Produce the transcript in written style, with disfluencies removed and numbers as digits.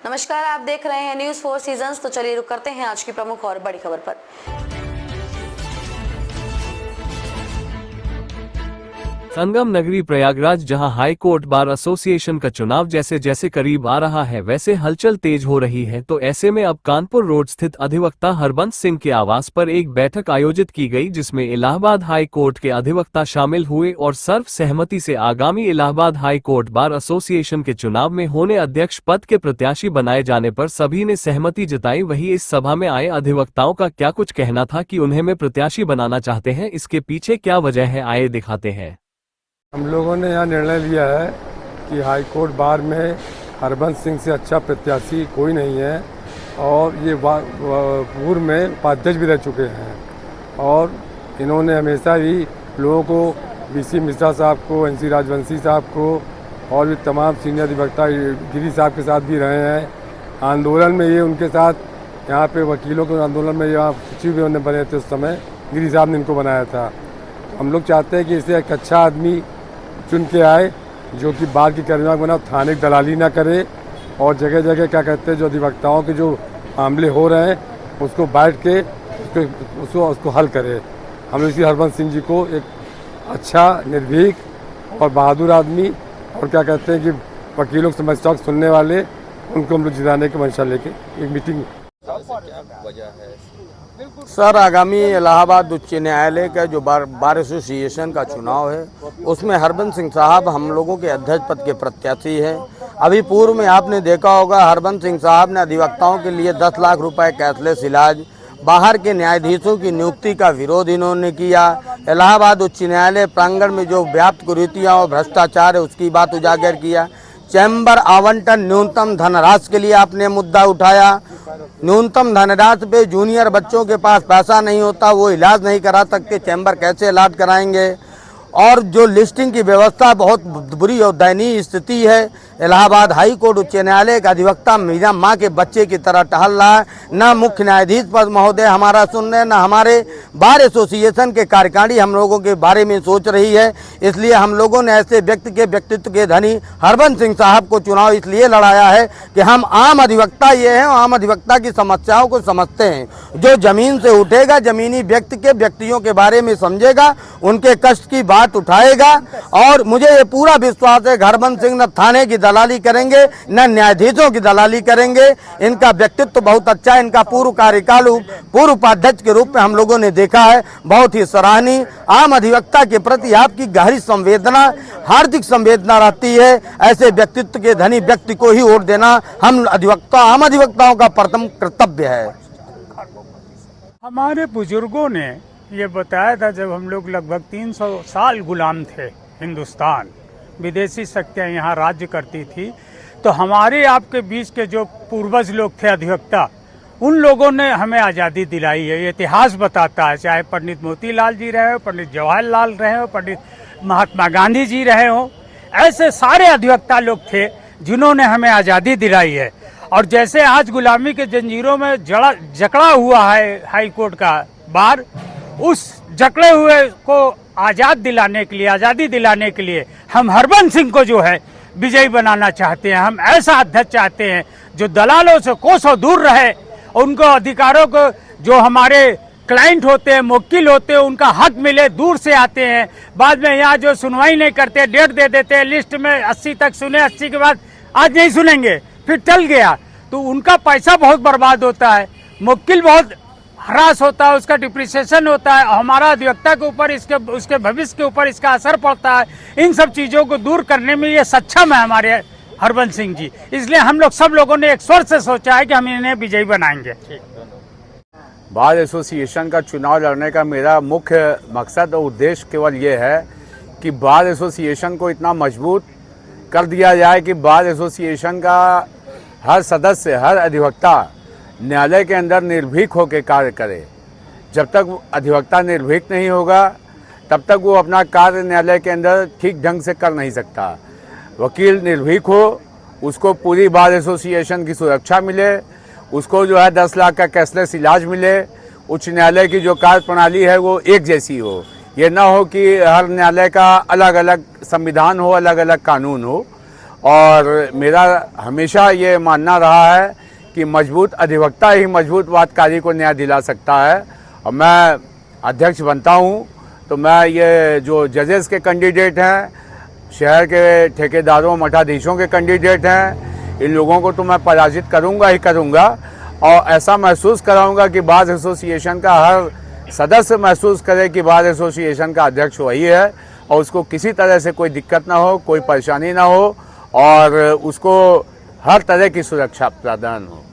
नमस्कार, आप देख रहे हैं न्यूज़ 4 सीजन्स। तो चलिए रुक करते हैं आज की प्रमुख और बड़ी खबर पर। संगम नगरी प्रयागराज, जहां हाई कोर्ट बार एसोसिएशन का चुनाव जैसे जैसे करीब आ रहा है वैसे हलचल तेज हो रही है। तो ऐसे में अब कानपुर रोड स्थित अधिवक्ता हरबंस सिंह के आवास पर एक बैठक आयोजित की गई, जिसमें इलाहाबाद हाई कोर्ट के अधिवक्ता शामिल हुए और सर्व सहमति से आगामी Allahabad high court bar association के चुनाव में होने अध्यक्ष पद के प्रत्याशी बनाए जाने पर सभी ने सहमति जताई। वहीं इस सभा में आए अधिवक्ताओं का क्या कुछ कहना था कि उन्हें में प्रत्याशी बनाना चाहते हैं, इसके पीछे क्या वजह है, आए दिखाते हैं। हम लोगों ने यहाँ निर्णय लिया है कि हाई कोर्ट बार में हरबंस सिंह से अच्छा प्रत्याशी कोई नहीं है और ये पूर्व में उपाध्यक्ष भी रह चुके हैं और इन्होंने हमेशा ही लोगों को बीसी मिश्रा साहब को, एनसी राजवंशी साहब को और भी तमाम सीनियर अधिवक्ता गिरी साहब के साथ भी रहे हैं। आंदोलन में ये उनके साथ यहाँ पे वकीलों के आंदोलन में यहाँ सचिव भी उन्होंने बने थे, उस समय गिरी साहब ने इनको बनाया था। तो हम लोग चाहते हैं कि इसे एक अच्छा आदमी चुन के आए जो कि बार की कर्मचारी बना, थाने की दलाली ना करे और जगह जगह क्या कहते हैं जो अधिवक्ताओं के जो मामले हो रहे हैं उसको बैठ के उसको हल करे। हम लोग इसी हरबंस सिंह जी को एक अच्छा, निर्भीक और बहादुर आदमी और क्या कहते हैं कि वकीलों की समस्याओं को सुनने वाले, उनको हम लोग जिताने की मंशा लेके एक मीटिंग। सर, आगामी इलाहाबाद उच्च न्यायालय का जो बार एसोसिएशन का चुनाव है उसमें हरबंस सिंह साहब हम लोगों के अध्यक्ष पद के प्रत्याशी हैं। अभी पूर्व में आपने देखा होगा हरबंस सिंह साहब ने अधिवक्ताओं के लिए 10 लाख रुपए कैशलेस इलाज, बाहर के न्यायाधीशों की नियुक्ति का विरोध इन्होंने किया। इलाहाबाद उच्च न्यायालय प्रांगण में जो व्याप्त कुरीतियाँ और भ्रष्टाचार है उसकी बात उजागर किया। चैम्बर आवंटन न्यूनतम धनराशि के लिए आपने मुद्दा उठाया। न्यूनतम धनराशि पे जूनियर बच्चों के पास पैसा नहीं होता, वो इलाज नहीं करा सकते, चैम्बर कैसे इलाज कराएंगे। और जो लिस्टिंग की व्यवस्था बहुत बुरी और दयनीय स्थिति है। इलाहाबाद हाई कोर्ट उच्च न्यायालय का अधिवक्ता मीरा माँ के बच्चे की तरह टहल रहा है। न मुख्य न्यायाधीश पद महोदय हमारा सुन रहे, न हमारे बार एसोसिएशन के कार्यकारिणी हम लोगों के बारे में सोच रही है। इसलिए हम लोगों ने ऐसे व्यक्ति के व्यक्तित्व के धनी हरबंस सिंह साहब को चुनाव इसलिए लड़ाया है कि हम आम अधिवक्ता ये हैं, आम अधिवक्ता की समस्याओं को समझते हैं। जो जमीन से उठेगा, जमीनी व्यक्ति के व्यक्तियों के बारे में समझेगा, उनके कष्ट की बात उठाएगा। और मुझे ये पूरा विश्वास है हरबंस सिंह न थाने की दलाली करेंगे न न्यायाधीशों की दलाली करेंगे। इनका व्यक्तित्व बहुत अच्छा है। इनका पूर्व कार्यकाल पूर्व उपाध्यक्ष के रूप में हम लोगों ने देखा है, बहुत ही सराहनीय। आम अधिवक्ता के प्रति आपकी गहरी संवेदना, हार्दिक संवेदना रहती है। ऐसे व्यक्तित्व के धनी व्यक्ति को ही वोट देना हम आम अधिवक्ताओं का प्रथम कर्तव्य है। हमारे बुजुर्गों ने ये बताया था, जब हम लोग लगभग 300 साल गुलाम थे, हिंदुस्तान विदेशी शक्तियाँ यहाँ राज्य करती थी, तो हमारे आपके बीच के जो पूर्वज लोग थे अधिवक्ता, उन लोगों ने हमें आज़ादी दिलाई है। ये इतिहास बताता है, चाहे पंडित मोतीलाल जी रहे हो, पंडित जवाहरलाल रहे हो, पंडित महात्मा गांधी जी रहे हो, ऐसे सारे अधिवक्ता लोग थे जिन्होंने हमें आज़ादी दिलाई है। और जैसे आज गुलामी के जंजीरों में जकड़ा हुआ है हाई कोर्ट का बार, उस जकड़े हुए को आज़ाद दिलाने के लिए, आज़ादी दिलाने के लिए हम हरबंस सिंह को जो है विजयी बनाना चाहते हैं। हम ऐसा अध्यक्ष चाहते हैं जो दलालों से कोसों दूर रहे, उनको अधिकारों को, जो हमारे क्लाइंट होते हैं, मुवक्किल होते हैं, उनका हक मिले। दूर से आते हैं, बाद में यहाँ जो सुनवाई नहीं करते, डेट दे देते हैं, लिस्ट में 80 तक सुने, 80 के बाद आज नहीं सुनेंगे, फिर टल गया, तो उनका पैसा बहुत बर्बाद होता है, मुवक्किल बहुत हरास होता है, उसका डिप्रिसिएशन होता है, हमारा अधिवक्ता के ऊपर, उसके भविष्य के ऊपर इसका असर पड़ता है। इन सब चीज़ों को दूर करने में ये सक्षम है हमारे हरबंस सिंह जी। इसलिए हम लोग सब लोगों ने एक स्वर से सोचा है कि हम इन्हें विजयी बनाएंगे। बार एसोसिएशन का चुनाव लड़ने का मेरा मुख्य मकसद और उद्देश्य केवल ये है कि बार एसोसिएशन को इतना मजबूत कर दिया जाए कि बार एसोसिएशन का हर सदस्य, हर अधिवक्ता न्यायालय के अंदर निर्भीक होकर कार्य करे। जब तक अधिवक्ता निर्भीक नहीं होगा तब तक वो अपना कार्य न्यायालय के अंदर ठीक ढंग से कर नहीं सकता। वकील निर्भीक हो, उसको पूरी बार एसोसिएशन की सुरक्षा मिले, उसको जो है 10 लाख का कैशलेस इलाज मिले, उच्च न्यायालय की जो कार्य प्रणाली है वो एक जैसी हो। ये ना हो कि हर न्यायालय का अलग अलग संविधान हो, अलग अलग कानून हो। और मेरा हमेशा ये मानना रहा है कि मजबूत अधिवक्ता ही मजबूत वादकारी को न्याय दिला सकता है। और मैं अध्यक्ष बनता हूँ तो मैं ये जो जजेस के कैंडिडेट हैं, शहर के ठेकेदारों मठाधीशों के कैंडिडेट हैं, इन लोगों को तो मैं पराजित करूँगा ही करूँगा और ऐसा महसूस कराऊँगा कि बार एसोसिएशन का हर सदस्य महसूस करे कि बार एसोसिएशन का अध्यक्ष वही है और उसको किसी तरह से कोई दिक्कत ना हो, कोई परेशानी ना हो और उसको हर तरह की सुरक्षा प्रदान हो।